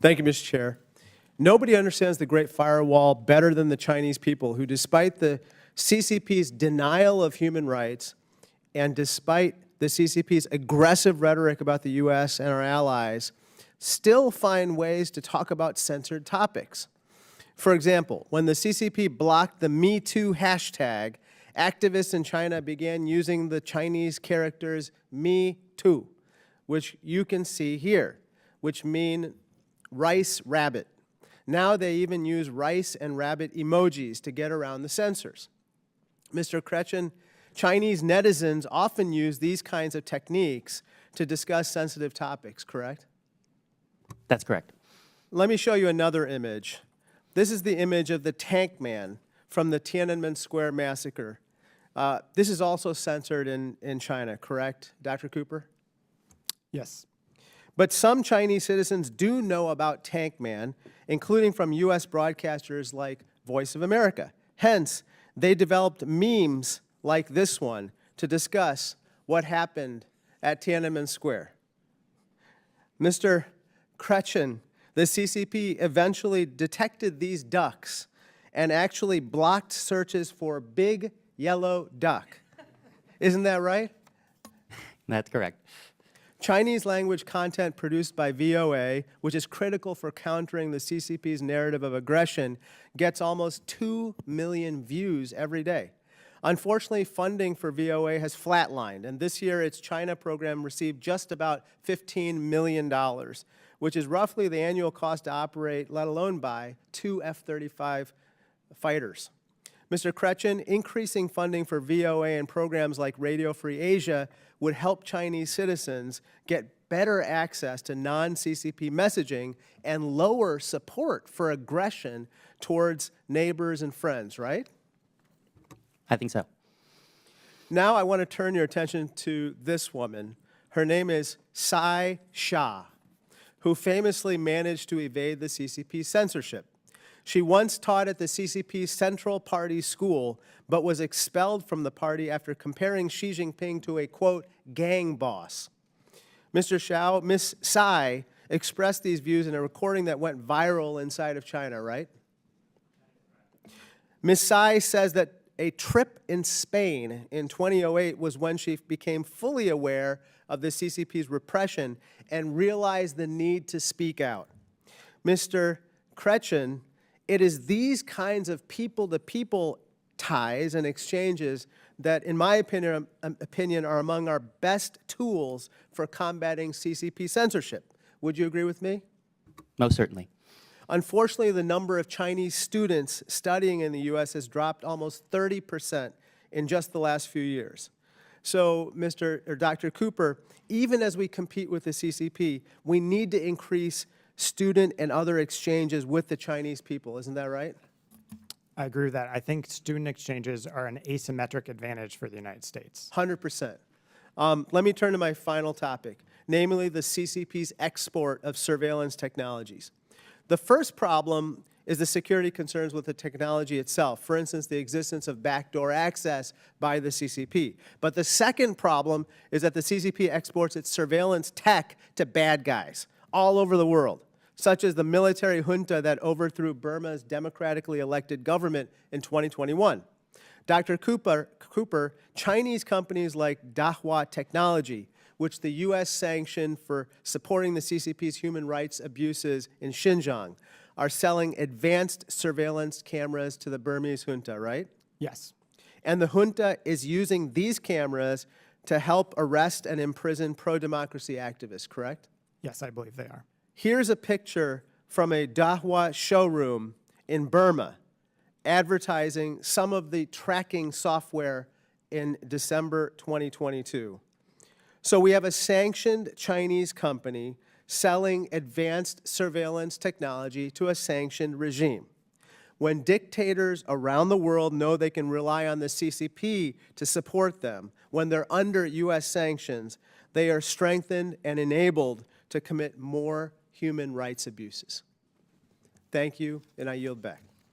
Thank you, Mr. Chair. Nobody understands the Great Firewall better than the Chinese people, who, despite the CCP's denial of human rights and despite the CCP's aggressive rhetoric about the U.S. and our allies, still find ways to talk about censored topics. For example, when the CCP blocked the Me Too hashtag, activists in China began using the Chinese characters Me Too, which you can see here, which mean rice rabbit. Now they even use rice and rabbit emojis to get around the censors. Mr. Krishnamoorthi, Chinese netizens often use these kinds of techniques to discuss sensitive topics, correct? That's correct. Let me show you another image. This is the image of the tank man from the Tiananmen Square massacre. This is also censored in China, correct, Dr. Cooper? Yes. But some Chinese citizens do know about Tank Man, including from U.S. broadcasters like Voice of America. Hence, they developed memes like this one to discuss what happened at Tiananmen Square. Mr. Krishnamoorthi, the CCP eventually detected these ducks and actually blocked searches for big yellow duck. Isn't that right? That's correct. Chinese language content produced by VOA, which is critical for countering the CCP's narrative of aggression, gets almost 2 million views every day. Unfortunately, funding for VOA has flatlined, and this year its China program received just about $15 million, which is roughly the annual cost to operate, let alone buy, 2 F-35 fighters. Mr. Krishnamoorthi, increasing funding for VOA and programs like Radio Free Asia would help Chinese citizens get better access to non-CCP messaging and lower support for aggression towards neighbors and friends, right? I think so. Now I want to turn your attention to this woman. Her name is Sai Shah, who famously managed to evade the CCP censorship. She once taught at the CCP's Central Party school, but was expelled from the party after comparing Xi Jinping to a, quote, gang boss. Ms. Tsai expressed these views in a recording that went viral inside of China, right? Ms. Tsai says that a trip in Spain in 2008 was when she became fully aware of the CCP's repression and realized the need to speak out. Mr. Krishnamoorthi, it is these kinds of people-to-people ties and exchanges that, in my opinion, are among our best tools for combating CCP censorship. Would you agree with me? Most certainly. Unfortunately, the number of Chinese students studying in the U.S. has dropped almost 30% in just the last few years. So, Dr. Cooper, even as we compete with the CCP, we need to increase student and other exchanges with the Chinese people. Isn't that right? I agree with that. I think student exchanges are an asymmetric advantage for the United States. 100%. Let me turn to my final topic, namely the CCP's export of surveillance technologies. The first problem is the security concerns with the technology itself, for instance, the existence of backdoor access by the CCP. But the second problem is that the CCP exports its surveillance tech to bad guys all over the world, such as the military junta that overthrew Burma's democratically elected government in 2021. Dr. Cooper, Chinese companies like Dahua Technology, which the U.S. sanctioned for supporting the CCP's human rights abuses in Xinjiang, are selling advanced surveillance cameras to the Burmese junta, right? Yes. And the junta is using these cameras to help arrest and imprison pro-democracy activists, correct? Yes, I believe they are. Here's a picture from a Dahua showroom in Burma advertising some of the tracking software in December 2022. So we have a sanctioned Chinese company selling advanced surveillance technology to a sanctioned regime. When dictators around the world know they can rely on the CCP to support them, when they're under U.S. sanctions, they are strengthened and enabled to commit more human rights abuses. Thank you, and I yield back.